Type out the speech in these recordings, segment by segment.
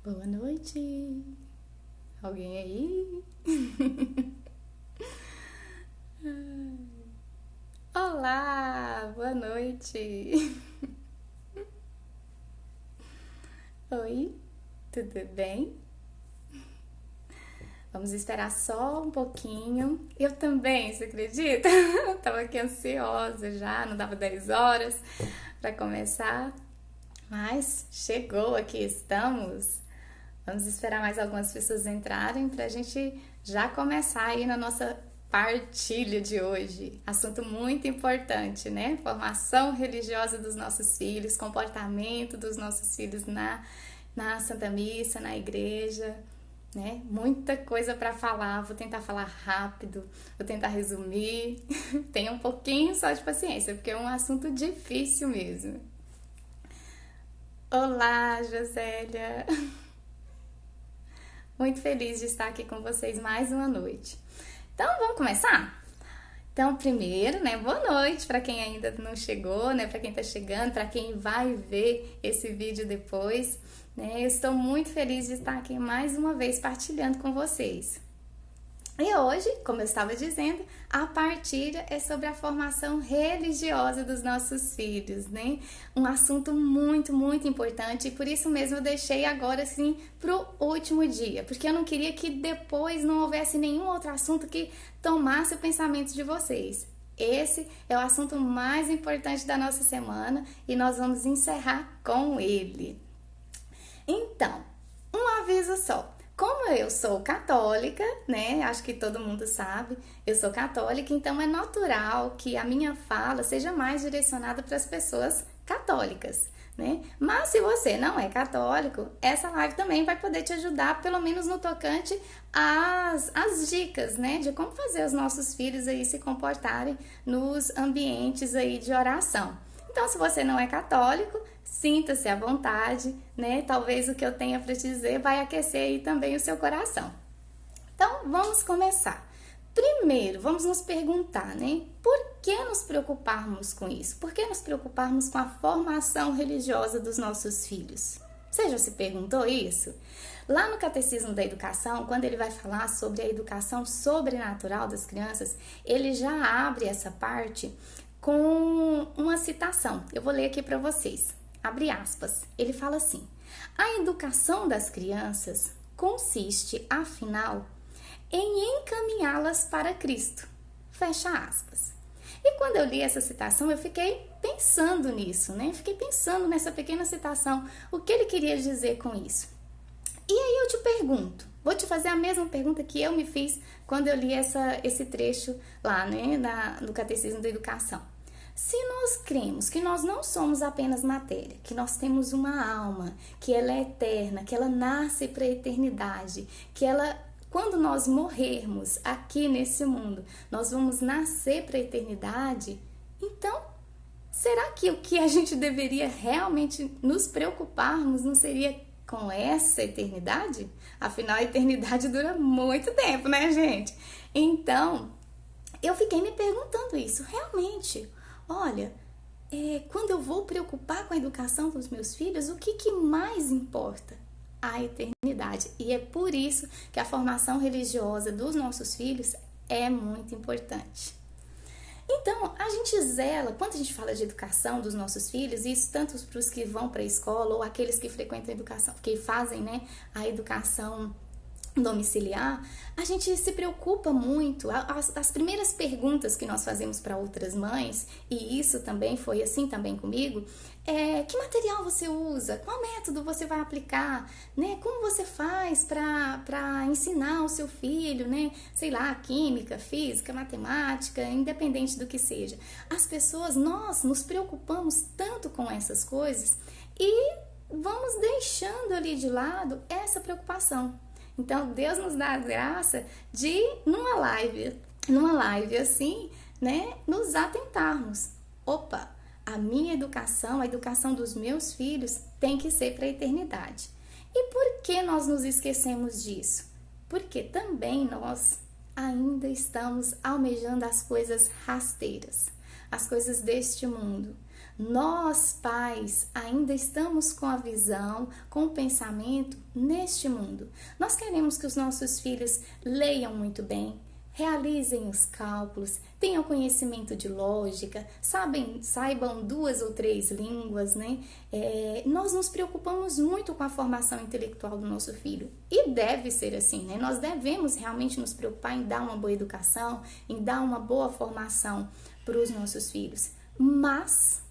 Boa noite. Alguém aí? Olá, boa noite. Oi, tudo bem? Vamos esperar só um pouquinho. Eu também, você acredita? Eu tava aqui ansiosa já, não dava 10 horas para começar, mas chegou, aqui estamos. Vamos esperar mais algumas pessoas entrarem para a gente já começar aí na nossa partilha de hoje. Assunto muito importante, né? Formação religiosa dos nossos filhos, comportamento dos nossos filhos na Santa Missa, na igreja, né? Muita coisa para falar. Vou tentar falar rápido, vou tentar resumir. Tenha um pouquinho só de paciência, porque é um assunto difícil mesmo. Olá, Josélia! Muito feliz de estar aqui com vocês mais uma noite. Então, vamos começar? Então, primeiro, né, boa noite para quem ainda não chegou, né, para quem está chegando, para quem vai ver esse vídeo depois, né? Eu estou muito feliz de estar aqui mais uma vez partilhando com vocês. E hoje, como eu estava dizendo, a partilha é sobre a formação religiosa dos nossos filhos, né? Um assunto muito, muito importante e por isso mesmo eu deixei agora assim pro último dia, porque eu não queria que depois não houvesse nenhum outro assunto que tomasse o pensamento de vocês. Esse é o assunto mais importante da nossa semana e nós vamos encerrar com ele. Então, um aviso só. Como eu sou católica, né? Acho que todo mundo sabe, eu sou católica, então é natural que a minha fala seja mais direcionada para as pessoas católicas, né? Mas se você não é católico, essa live também vai poder te ajudar, pelo menos no tocante às dicas, né? De como fazer os nossos filhos aí se comportarem nos ambientes aí de oração. Então, se você não é católico, sinta-se à vontade, né? Talvez o que eu tenha para te dizer vai aquecer aí também o seu coração. Então, vamos começar. Primeiro, vamos nos perguntar, né? Por que nos preocuparmos com isso? Por que nos preocuparmos com a formação religiosa dos nossos filhos? Você já se perguntou isso? Lá no Catecismo da Educação, quando ele vai falar sobre a educação sobrenatural das crianças, ele já abre essa parte com uma citação. Eu vou ler aqui para vocês. Abre aspas. Ele fala assim: a educação das crianças consiste, afinal, em encaminhá-las para Cristo. Fecha aspas. E quando eu li essa citação, eu fiquei pensando nisso, né? Fiquei pensando nessa pequena citação, o que ele queria dizer com isso. E aí eu te pergunto, vou te fazer a mesma pergunta que eu me fiz quando eu li esse trecho lá, né, no Catecismo da Educação. Se nós cremos que nós não somos apenas matéria, que nós temos uma alma, que ela é eterna, que ela nasce para a eternidade, que ela, quando nós morrermos aqui nesse mundo, nós vamos nascer para a eternidade, então, será que o que a gente deveria realmente nos preocuparmos não seria com essa eternidade? Afinal, a eternidade dura muito tempo, né, gente? Então, eu fiquei me perguntando isso. Realmente, olha, quando eu vou preocupar com a educação dos meus filhos, o que mais importa? A eternidade. E é por isso que a formação religiosa dos nossos filhos é muito importante. Então, a gente zela, quando a gente fala de educação dos nossos filhos, isso tanto para os que vão para a escola ou aqueles que frequentam a educação, que fazem, né, a educação domiciliar, a gente se preocupa muito. As primeiras perguntas que nós fazemos para outras mães, e isso também foi assim também comigo, que material você usa? Qual método você vai aplicar? Né? Como você faz para ensinar o seu filho, né? Sei lá, química, física, matemática, independente do que seja. As pessoas, nós nos preocupamos tanto com essas coisas e vamos deixando ali de lado essa preocupação. Então, Deus nos dá a graça de, numa live assim, né, nos atentarmos. Opa, a minha educação, a educação dos meus filhos tem que ser para a eternidade. E por que nós nos esquecemos disso? Porque também nós ainda estamos almejando as coisas rasteiras, as coisas deste mundo. Nós, pais, ainda estamos com a visão, com o pensamento neste mundo. Nós queremos que os nossos filhos leiam muito bem, realizem os cálculos, tenham conhecimento de lógica, saibam 2 ou 3 línguas, né? Nós nos preocupamos muito com a formação intelectual do nosso filho. E deve ser assim, né? Nós devemos realmente nos preocupar em dar uma boa educação, em dar uma boa formação para os nossos filhos. Mas,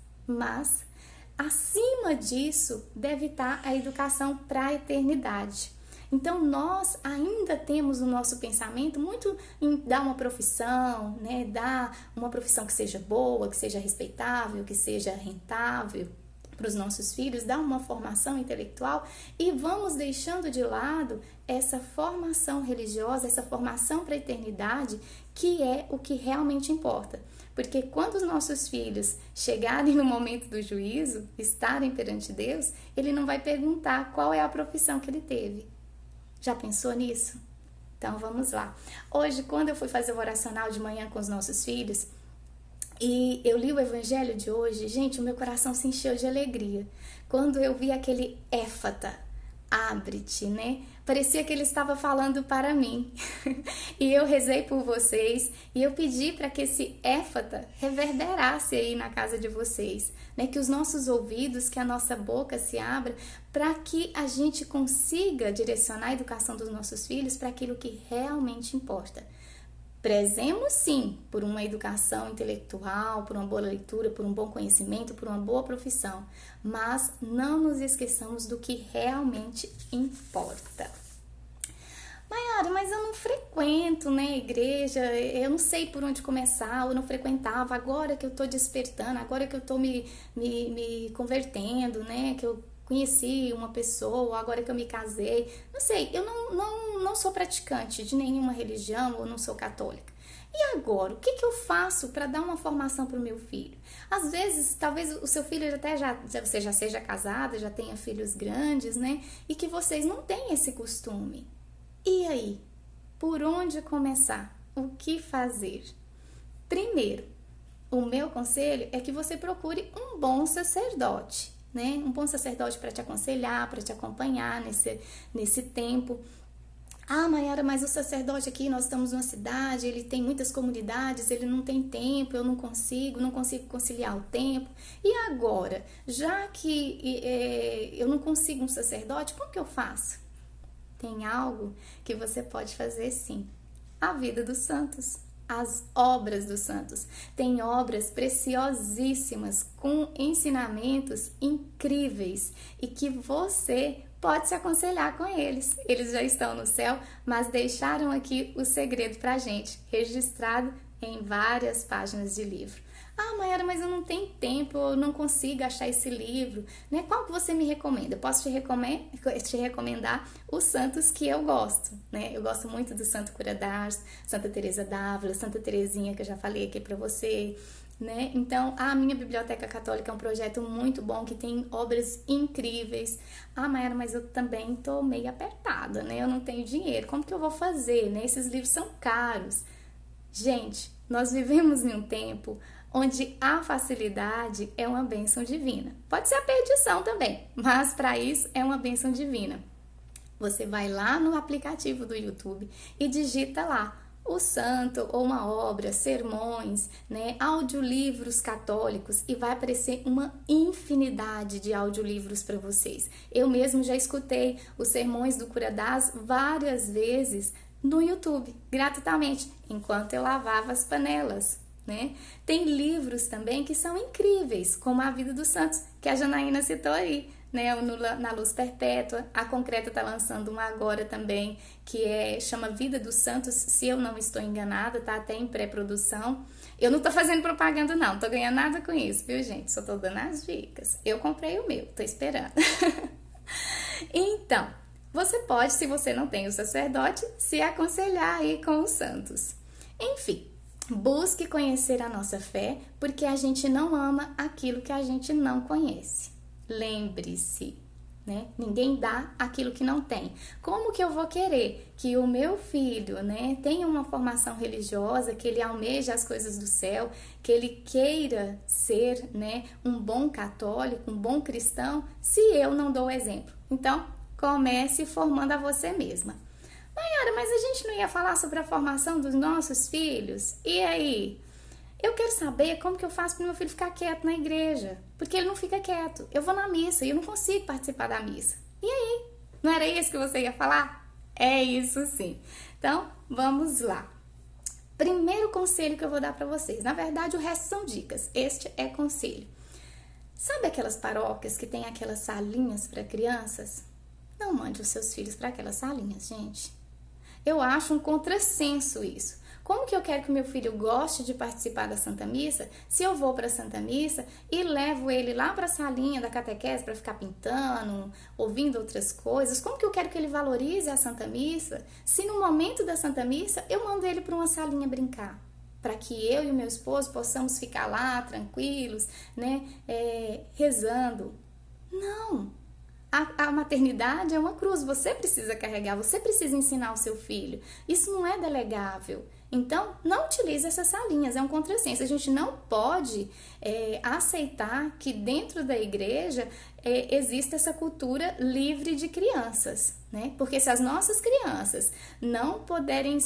acima disso, deve estar a educação para a eternidade. Então, nós ainda temos o nosso pensamento muito em dar uma profissão, né? Dar uma profissão que seja boa, que seja respeitável, que seja rentável para os nossos filhos, dar uma formação intelectual e vamos deixando de lado essa formação religiosa, essa formação para a eternidade, que é o que realmente importa. Porque quando os nossos filhos chegarem no momento do juízo, estarem perante Deus, ele não vai perguntar qual é a profissão que ele teve. Já pensou nisso? Então vamos lá. Hoje, quando eu fui fazer o oracional de manhã com os nossos filhos, e eu li o evangelho de hoje, gente, o meu coração se encheu de alegria. Quando eu vi aquele éfata, abre-te, né? Parecia que ele estava falando para mim. E eu rezei por vocês e eu pedi para que esse éfata reverberasse aí na casa de vocês, né? Que os nossos ouvidos, que a nossa boca se abra para que a gente consiga direcionar a educação dos nossos filhos para aquilo que realmente importa. Prezemos sim por uma educação intelectual, por uma boa leitura, por um bom conhecimento, por uma boa profissão, mas não nos esqueçamos do que realmente importa. Maiara, mas eu não frequento, né, a igreja, eu não sei por onde começar, eu não frequentava, agora que eu tô despertando, agora que eu tô me convertendo, né, que eu conheci uma pessoa, agora que eu me casei, não sei, eu não sou praticante de nenhuma religião, ou não sou católica. E agora, o que eu faço para dar uma formação para o meu filho? Às vezes, talvez o seu filho você já seja casada, já tenha filhos grandes, né? E que vocês não têm esse costume. E aí, por onde começar? O que fazer? Primeiro, o meu conselho é que você procure um bom sacerdote, né? Um bom sacerdote para te aconselhar, para te acompanhar nesse tempo. Ah, Maiara, mas o sacerdote aqui, nós estamos numa cidade, ele tem muitas comunidades, ele não tem tempo, eu não consigo conciliar o tempo. E agora, já que eu não consigo um sacerdote, como que eu faço? Tem algo que você pode fazer sim. A vida dos santos, as obras dos santos. Tem obras preciosíssimas, com ensinamentos incríveis e que você pode se aconselhar com eles. Eles já estão no céu, mas deixaram aqui o segredo pra gente, registrado em várias páginas de livro. Ah, Maiara, mas eu não tenho tempo, eu não consigo achar esse livro, né? Qual que você me recomenda? Eu posso te recomendar os santos que eu gosto, né? Eu gosto muito do Santo Cura d'Ars, Santa Teresa d'Ávila, Santa Teresinha, que eu já falei aqui pra você, né? Então, a minha Biblioteca Católica é um projeto muito bom, que tem obras incríveis. Ah, Maiara, mas eu também tô meio apertada, né? Eu não tenho dinheiro, como que eu vou fazer, né? Esses livros são caros. Gente, nós vivemos em um tempo onde a facilidade é uma bênção divina. Pode ser a perdição também, mas para isso é uma bênção divina. Você vai lá no aplicativo do YouTube e digita lá o santo ou uma obra, sermões, né, audiolivros católicos, e vai aparecer uma infinidade de audiolivros para vocês. Eu mesmo já escutei os sermões do Cura d'Ars várias vezes no YouTube, gratuitamente, enquanto eu lavava as panelas, né? Tem livros também que são incríveis, como A Vida dos Santos, que a Janaína citou aí, né? Na Luz Perpétua. A Concreta está lançando um agora também, que chama Vida dos Santos, se eu não estou enganada, tá até em pré-produção. Eu não tô fazendo propaganda não, não tô ganhando nada com isso, viu, gente? Só tô dando as dicas. Eu comprei o meu, tô esperando. Então, você pode, se você não tem o sacerdote, se aconselhar aí com os santos. Enfim, busque conhecer a nossa fé, porque a gente não ama aquilo que a gente não conhece. Lembre-se, né? Ninguém dá aquilo que não tem. Como que eu vou querer que o meu filho, né, tenha uma formação religiosa, que ele almeje as coisas do céu, que ele queira ser, né, um bom católico, um bom cristão, se eu não dou o exemplo? Então, comece formando a você mesma. Maiara, mas a gente não ia falar sobre a formação dos nossos filhos? E aí? Eu quero saber como que eu faço para o meu filho ficar quieto na igreja, porque ele não fica quieto. Eu vou na missa e eu não consigo participar da missa. E aí? Não era isso que você ia falar? É isso sim. Então, vamos lá. Primeiro conselho que eu vou dar para vocês. Na verdade, o resto são dicas. Este é conselho. Sabe aquelas paróquias que tem aquelas salinhas para crianças? Não mande os seus filhos para aquelas salinhas, gente. Eu acho um contrassenso isso. Como que eu quero que o meu filho goste de participar da Santa Missa se eu vou para a Santa Missa e levo ele lá para a salinha da catequese para ficar pintando, ouvindo outras coisas? Como que eu quero que ele valorize a Santa Missa se no momento da Santa Missa eu mando ele para uma salinha brincar? Para que eu e o meu esposo possamos ficar lá tranquilos, né, rezando. Não! A maternidade é uma cruz, você precisa carregar, você precisa ensinar o seu filho. Isso não é delegável. Então, não utilize essas salinhas, é um contrassenso. A gente não pode aceitar que dentro da igreja exista essa cultura livre de crianças, né? Porque se as nossas crianças não puderem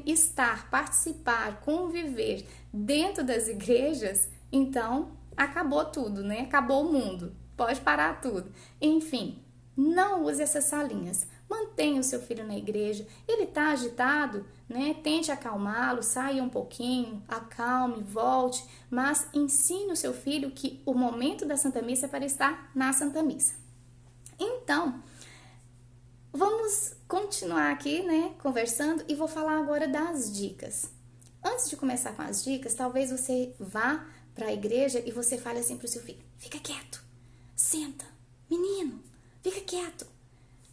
estar, participar, conviver dentro das igrejas, então acabou tudo, né? Acabou o mundo. Pode parar tudo. Enfim, não use essas salinhas. Mantenha o seu filho na igreja. Ele está agitado, né? Tente acalmá-lo, saia um pouquinho, acalme, volte, mas ensine o seu filho que o momento da Santa Missa é para estar na Santa Missa. Então, vamos continuar aqui, né, conversando e vou falar agora das dicas. Antes de começar com as dicas, talvez você vá para a igreja e você fale assim para o seu filho: fica quieto. Senta, menino, fica quieto.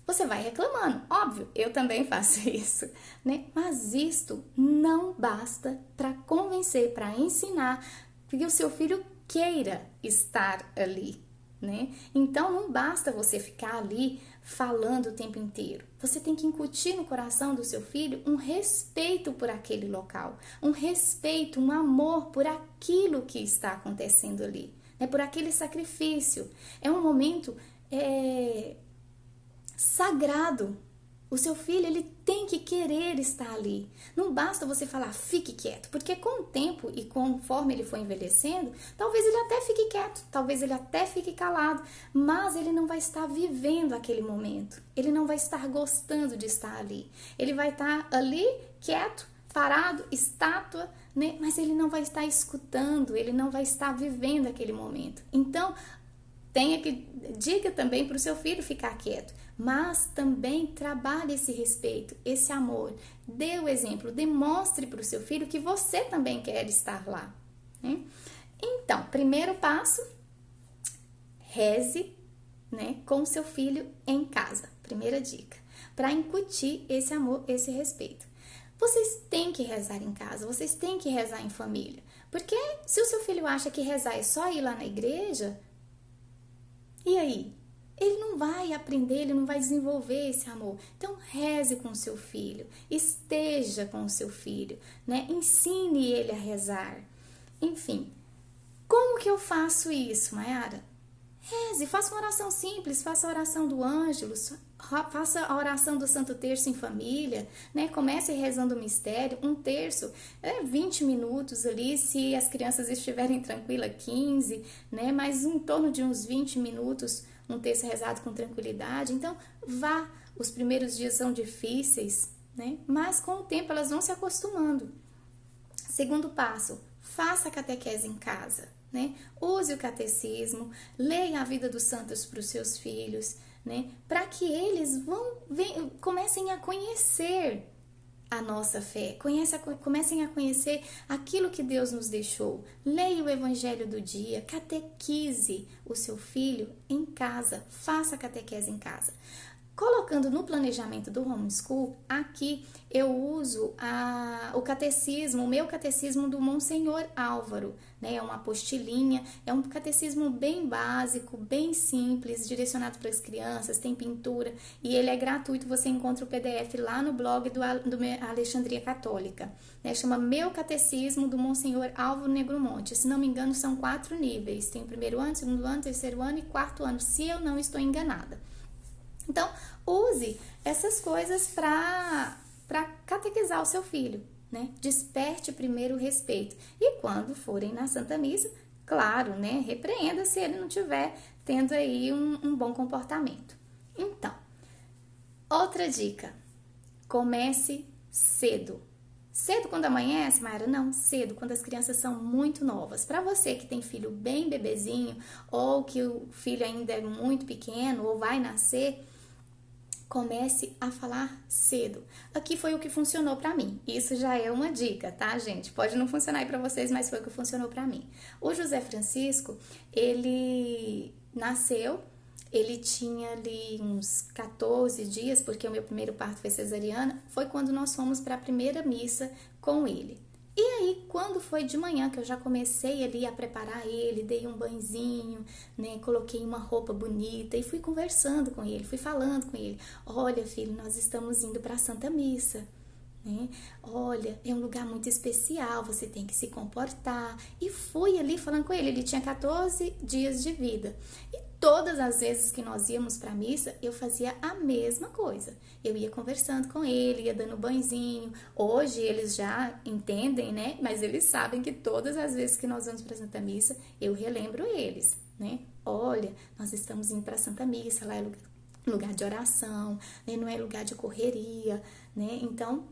Você vai reclamando, óbvio, eu também faço isso, né? Mas isto não basta para convencer, para ensinar que o seu filho queira estar ali, né? Então não basta você ficar ali falando o tempo inteiro. Você tem que incutir no coração do seu filho um respeito por aquele local, um respeito, um amor por aquilo que está acontecendo ali. Por aquele sacrifício. É um momento sagrado. O seu filho, ele tem que querer estar ali. Não basta você falar, fique quieto, porque com o tempo e conforme ele for envelhecendo, talvez ele até fique quieto, talvez ele até fique calado, mas ele não vai estar vivendo aquele momento. Ele não vai estar gostando de estar ali. Ele vai estar ali, quieto, parado, estátua, né? Mas ele não vai estar escutando, ele não vai estar vivendo aquele momento. Então, diga também para o seu filho ficar quieto, mas também trabalhe esse respeito, esse amor. Dê o exemplo, demonstre para o seu filho que você também quer estar lá, né? Então, primeiro passo, reze, né, com o seu filho em casa. Primeira dica, para incutir esse amor, esse respeito. Vocês têm que rezar em casa, vocês têm que rezar em família. Porque se o seu filho acha que rezar é só ir lá na igreja, e aí? Ele não vai aprender, ele não vai desenvolver esse amor. Então, reze com o seu filho, esteja com o seu filho, né? Ensine ele a rezar. Enfim, como que eu faço isso, Maiara? Reze, faça uma oração simples, faça a oração do Ângelus, faça a oração do Santo Terço em família, né? Comece rezando o mistério, um terço, 20 minutos ali, se as crianças estiverem tranquilas, 15, né? Mas em torno de uns 20 minutos, um terço rezado com tranquilidade. Então, vá, os primeiros dias são difíceis, né? Mas com o tempo elas vão se acostumando. Segundo passo, faça a catequese em casa, né? Use o catecismo, leia a vida dos santos para os seus filhos, né? Para que eles comecem a conhecer a nossa fé, comecem a conhecer aquilo que Deus nos deixou. Leia o evangelho do dia, catequize o seu filho em casa, faça a catequese em casa. Colocando no planejamento do homeschool, aqui eu uso o catecismo, o meu catecismo do Monsenhor Álvaro, né? É uma apostilinha, é um catecismo bem básico, bem simples, direcionado para as crianças, tem pintura e ele é gratuito, você encontra o PDF lá no blog do Alexandria Católica, né? Chama Meu Catecismo do Monsenhor Álvaro Negromonte, se não me engano são 4 níveis, tem o primeiro ano, segundo ano, terceiro ano e quarto ano, se eu não estou enganada. Então, use essas coisas para catequizar o seu filho, né? Desperte primeiro o respeito. E quando forem na Santa Missa, claro, né? Repreenda se ele não estiver tendo aí um bom comportamento. Então, outra dica. Comece cedo. Cedo quando amanhece, Mayara? Não, cedo, quando as crianças são muito novas. Para você que tem filho bem bebezinho, ou que o filho ainda é muito pequeno, ou vai nascer, comece a falar cedo. Aqui foi o que funcionou para mim. Isso já é uma dica, tá, gente? Pode não funcionar aí para vocês, mas foi o que funcionou para mim. O José Francisco, ele nasceu, ele tinha ali uns 14 dias, porque o meu primeiro parto foi cesariana, foi quando nós fomos para a primeira missa com ele. E aí, quando foi de manhã, que eu já comecei ali a preparar ele, dei um banhozinho, né, coloquei uma roupa bonita e fui conversando com ele, fui falando com ele. Olha, filho, nós estamos indo para a Santa Missa, né? Olha, é um lugar muito especial, você tem que se comportar. E fui ali falando com ele, ele tinha 14 dias de vida. E todas as vezes que nós íamos para a missa, eu fazia a mesma coisa. Eu ia conversando com ele, ia dando banhozinho. Hoje eles já entendem, né? Mas eles sabem que todas as vezes que nós vamos para a Santa Missa, eu relembro eles, né? Olha, nós estamos indo para a Santa Missa, lá é lugar de oração, né? Não é lugar de correria, né? Então,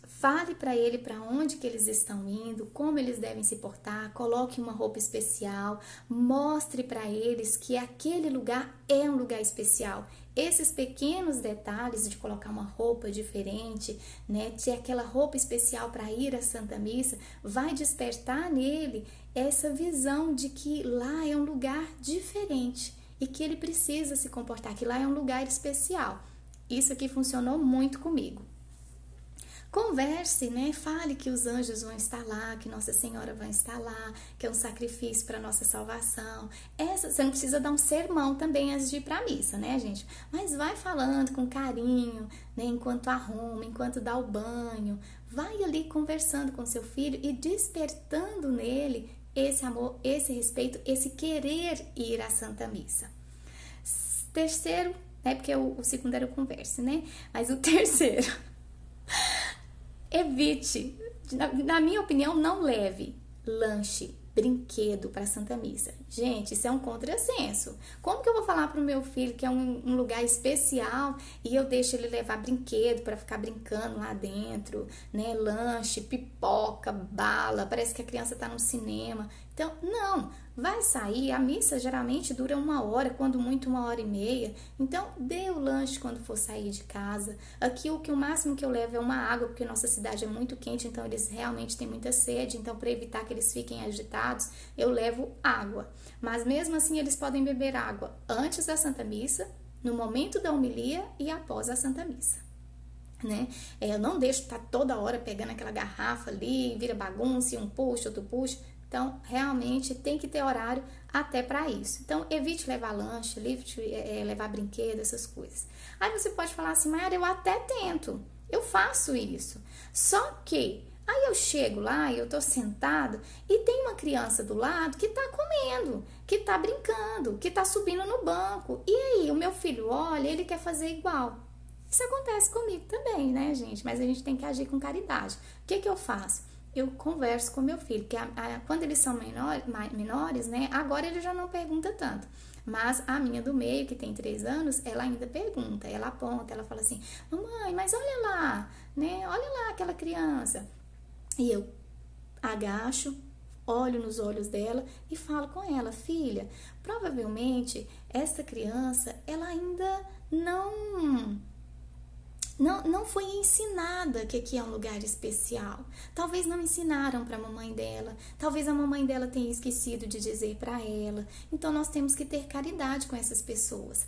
fale para ele para onde que eles estão indo, como eles devem se portar, coloque uma roupa especial, mostre para eles que aquele lugar é um lugar especial. Esses pequenos detalhes de colocar uma roupa diferente, né, ter aquela roupa especial para ir à Santa Missa, vai despertar nele essa visão de que lá é um lugar diferente e que ele precisa se comportar, que lá é um lugar especial. Isso aqui funcionou muito comigo. Converse, né? Fale que os anjos vão estar lá, que Nossa Senhora vai estar lá, que é um sacrifício para nossa salvação. Você não precisa dar um sermão também antes de ir para a missa, né, gente? Mas vai falando com carinho, né? Enquanto arruma, enquanto dá o banho. Vai ali conversando com seu filho e despertando nele esse amor, esse respeito, esse querer ir à Santa Missa. Terceiro, né? Porque o segundo era o converse, né? Mas o terceiro... Evite, na minha opinião, não leve lanche, brinquedo para a Santa Missa. Gente, isso é um contrassenso. Como que eu vou falar para o meu filho que é um lugar especial e eu deixo ele levar brinquedo para ficar brincando lá dentro, né? Lanche, pipoca, bala, parece que a criança está no cinema. Então, não, vai sair, a missa geralmente dura 1 hora, quando muito 1h30. Então, dê o lanche quando for sair de casa. Aqui o máximo que eu levo é uma água, porque nossa cidade é muito quente, então eles realmente têm muita sede. Então, para evitar que eles fiquem agitados, eu levo água. Mas mesmo assim, eles podem beber água antes da Santa Missa, no momento da homilia e após a Santa Missa. Né? Eu não deixo estar toda hora pegando aquela garrafa ali, vira bagunça, e um puxa, outro puxa. Então, realmente tem que ter horário até para isso. Então, evite levar lanche, levar brinquedo, essas coisas. Aí você pode falar assim, Mayara, eu até tento, eu faço isso. Só que, aí eu chego lá e eu tô sentado e tem uma criança do lado que tá comendo, que tá brincando, que tá subindo no banco. E aí, o meu filho olha, ele quer fazer igual. Isso acontece comigo também, né, gente? Mas a gente tem que agir com caridade. O que eu faço? Eu converso com meu filho, que quando eles são menores, né, agora ele já não pergunta tanto. Mas a minha do meio, que tem 3 anos, ela ainda pergunta, ela aponta, ela fala assim, mamãe, mas olha lá, né, olha lá aquela criança. E eu agacho, olho nos olhos dela e falo com ela, filha, provavelmente essa criança, ela ainda não foi ensinada que aqui é um lugar especial. Talvez não ensinaram para a mamãe dela. Talvez a mamãe dela tenha esquecido de dizer para ela. Então, nós temos que ter caridade com essas pessoas.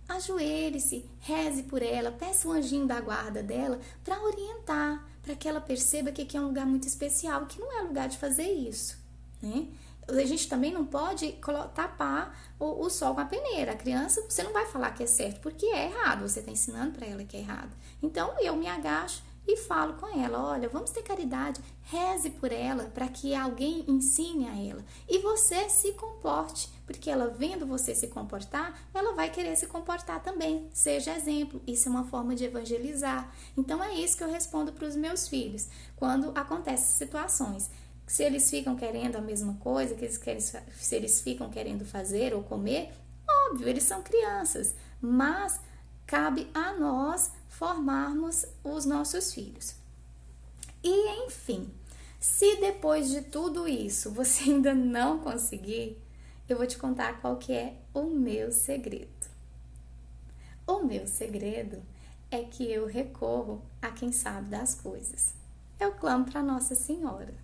ajoelhe-se, reze por ela, peça o anjinho da guarda dela para orientar, para que ela perceba que aqui é um lugar muito especial, que não é lugar de fazer isso, né? A gente também não pode tapar o sol com a peneira. A criança, você não vai falar que é certo, porque é errado, você está ensinando para ela que é errado. Então, eu me agacho e falo com ela, olha, vamos ter caridade, reze por ela, para que alguém ensine a ela. E você se comporte, porque ela vendo você se comportar, ela vai querer se comportar também. Seja exemplo, isso é uma forma de evangelizar. Então, é isso que eu respondo para os meus filhos, quando acontecem situações. Se eles ficam querendo a mesma coisa, se eles ficam querendo fazer ou comer, óbvio, eles são crianças, mas cabe a nós formarmos os nossos filhos. E enfim, se depois de tudo isso você ainda não conseguir, eu vou te contar qual que é o meu segredo. O meu segredo é que eu recorro a quem sabe das coisas. Eu clamo para Nossa Senhora.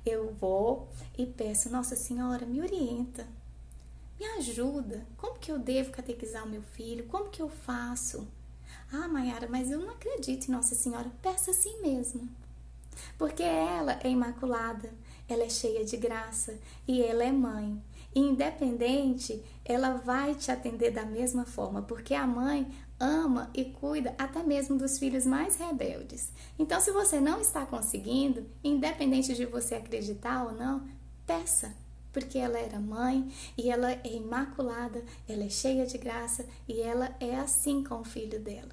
Eu vou e peço, Nossa Senhora, me orienta, me ajuda. Como que eu devo catequizar o meu filho? Como que eu faço? Ah, Maiara, mas eu não acredito em Nossa Senhora. Peça assim mesmo. Porque ela é imaculada, ela é cheia de graça e ela é mãe. E independente, ela vai te atender da mesma forma, porque a mãe ama e cuida até mesmo dos filhos mais rebeldes. Então, se você não está conseguindo, independente de você acreditar ou não, peça, porque ela era mãe e ela é imaculada, ela é cheia de graça e ela é assim com o filho dela.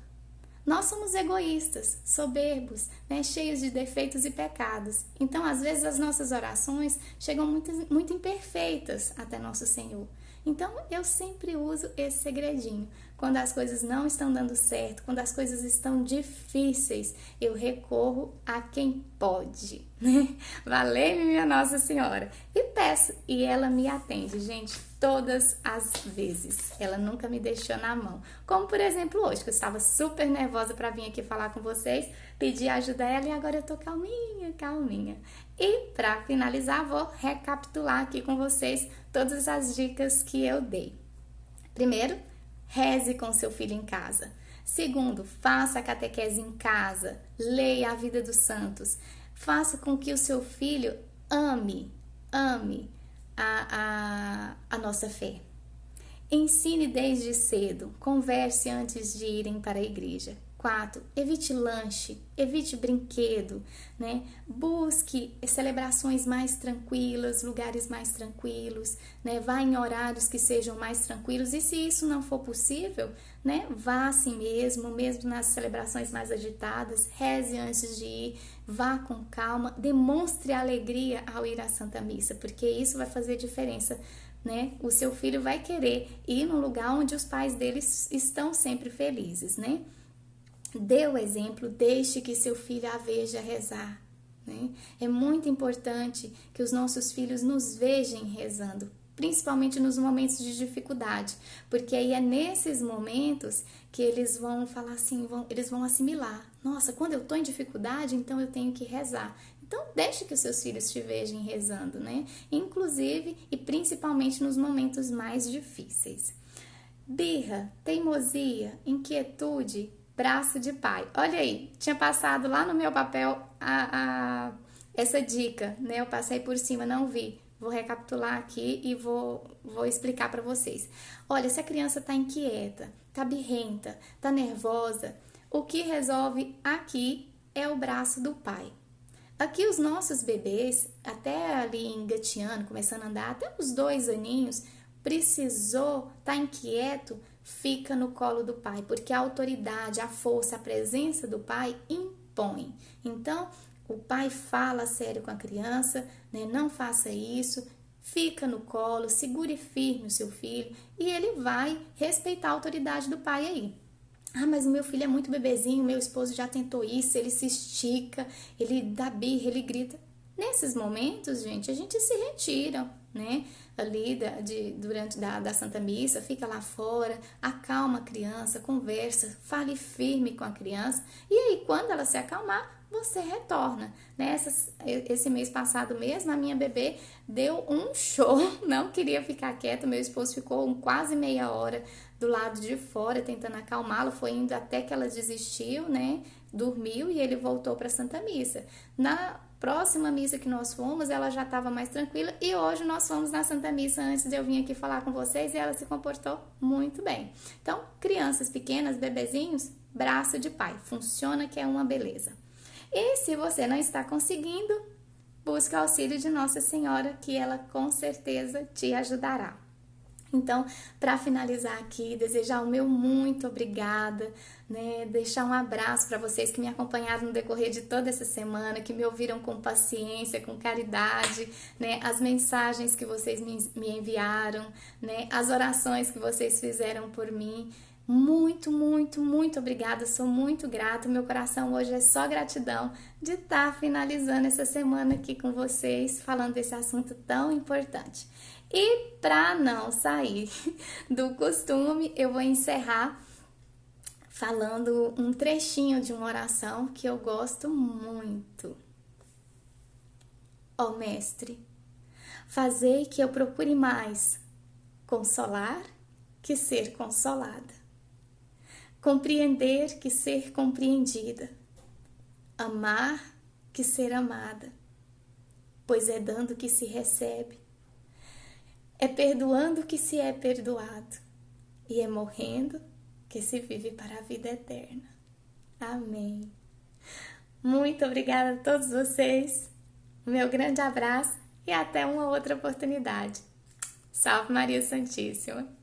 Nós somos egoístas, soberbos, né, cheios de defeitos e pecados. Então, às vezes, as nossas orações chegam muito imperfeitas até nosso Senhor. Então, eu sempre uso esse segredinho. Quando as coisas não estão dando certo, quando as coisas estão difíceis, eu recorro a quem pode, né? Valeu-me, minha Nossa Senhora. E peço, e ela me atende, gente, todas as vezes. Ela nunca me deixou na mão. Como, por exemplo, hoje, que eu estava super nervosa para vir aqui falar com vocês, pedi ajuda a ela e agora eu tô calminha, calminha. E para finalizar, vou recapitular aqui com vocês todas as dicas que eu dei. Primeiro, reze com seu filho em casa. Segundo, faça a catequese em casa. Leia a vida dos santos. Faça com que o seu filho ame a nossa fé. Ensine desde cedo. Converse antes de irem para a igreja. 4. Evite lanche, evite brinquedo, né? Busque celebrações mais tranquilas, lugares mais tranquilos, né? Vá em horários que sejam mais tranquilos e se isso não for possível, né? Vá assim mesmo nas celebrações mais agitadas, reze antes de ir, vá com calma, demonstre alegria ao ir à Santa Missa, porque isso vai fazer diferença, né? O seu filho vai querer ir num lugar onde os pais deles estão sempre felizes, né? Dê o exemplo, deixe que seu filho a veja rezar, né? É muito importante que os nossos filhos nos vejam rezando, principalmente nos momentos de dificuldade, porque aí é nesses momentos que eles vão falar assim, eles vão assimilar. Nossa, quando eu estou em dificuldade, então eu tenho que rezar. Então, deixe que os seus filhos te vejam rezando, né? Inclusive e principalmente nos momentos mais difíceis. Birra, teimosia, inquietude, braço de pai. Olha aí, tinha passado lá no meu papel essa dica, né? Eu passei por cima, não vi. Vou recapitular aqui e vou explicar para vocês. Olha, se a criança está inquieta, está birrenta, está nervosa, o que resolve aqui é o braço do pai. Aqui os nossos bebês, até ali engateando, começando a andar, até os 2 aninhos, precisou estar inquieto, fica no colo do pai, porque a autoridade, a força, a presença do pai impõe. Então, o pai fala sério com a criança, né? Não faça isso, fica no colo, segure firme o seu filho e ele vai respeitar a autoridade do pai aí. Ah, mas o meu filho é muito bebezinho, meu esposo já tentou isso, ele se estica, ele dá birra, ele grita. Nesses momentos, gente, a gente se retira, né? Ali durante da Santa Missa, fica lá fora, acalma a criança, conversa, fale firme com a criança. E aí, quando ela se acalmar, você retorna, né? Esse mês passado mesmo, a minha bebê deu um show, não queria ficar quieta, meu esposo ficou quase meia hora do lado de fora tentando acalmá-la, foi indo até que ela desistiu, né? Dormiu e ele voltou para a Santa Missa. Na próxima missa que nós fomos, ela já estava mais tranquila e hoje nós fomos na Santa Missa antes de eu vir aqui falar com vocês e ela se comportou muito bem. Então, crianças pequenas, bebezinhos, braço de pai, funciona que é uma beleza. E se você não está conseguindo, busque o auxílio de Nossa Senhora, que ela com certeza te ajudará. Então, para finalizar aqui, desejar o meu muito obrigada, né? Deixar um abraço para vocês que me acompanharam no decorrer de toda essa semana, que me ouviram com paciência, com caridade, né? As mensagens que vocês me enviaram, né? As orações que vocês fizeram por mim. Muito, muito, muito obrigada, sou muito grata. Meu coração hoje é só gratidão de estar finalizando essa semana aqui com vocês, falando desse assunto tão importante. E para não sair do costume, eu vou encerrar falando um trechinho de uma oração que eu gosto muito. Ó Mestre, fazei que eu procure mais consolar que ser consolada, compreender que ser compreendida, amar que ser amada, pois é dando que se recebe, é perdoando que se é perdoado, e é morrendo que se vive para a vida eterna. Amém. Muito obrigada a todos vocês, meu grande abraço e até uma outra oportunidade. Salve Maria Santíssima!